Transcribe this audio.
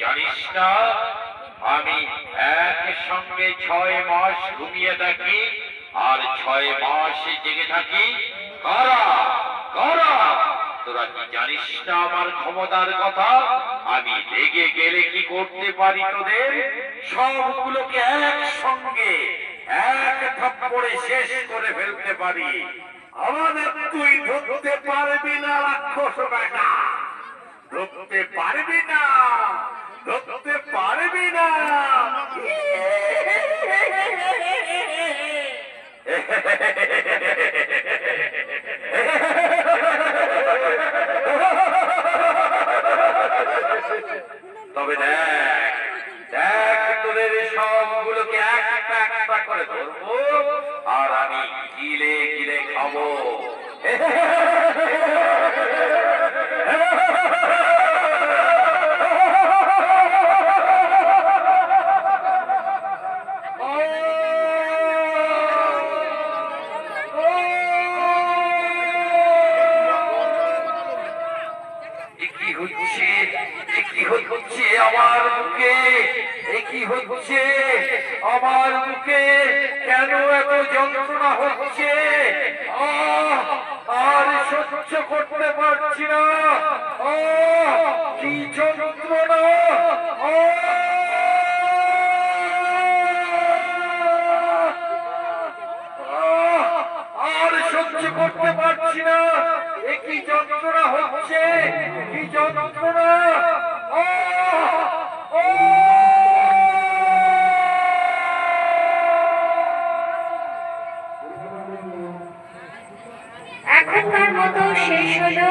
জানিস না আমি একসঙ্গে 6 মাস ঘুমিয়ে থাকি আর 6 মাস জেগে থাকি? কারা কারা? তোরা কি জানিস না আমার ক্ষমতার কথা? আমি রেগে গেলে কি করতে পারি তোদের? সবগুলোকে একসঙ্গে এক থাপ্পড়ে শেষ করে ফেলতে পারি। আমাদের তুই ধরতে পারবি না রাক্ষস বেটা, ধরতে পারবি না, ধরতে পারবি না। তবে দেখ দেখ তোদের সবগুলোকে একটা একটা করে ধরবো আর আমি গিলে গিলে খাবো। আমার বুকে কি হচ্ছে? আমার বুকে কেন এত যন্ত্রণা হচ্ছে? আর সহ্য করতে পারছি না। কি যন্ত্রণা! আর সহ্য করতে পারছি না। কি যন্ত্রণা হচ্ছে! কি যন্ত্রণা! এখনকার মতো শেষ হলো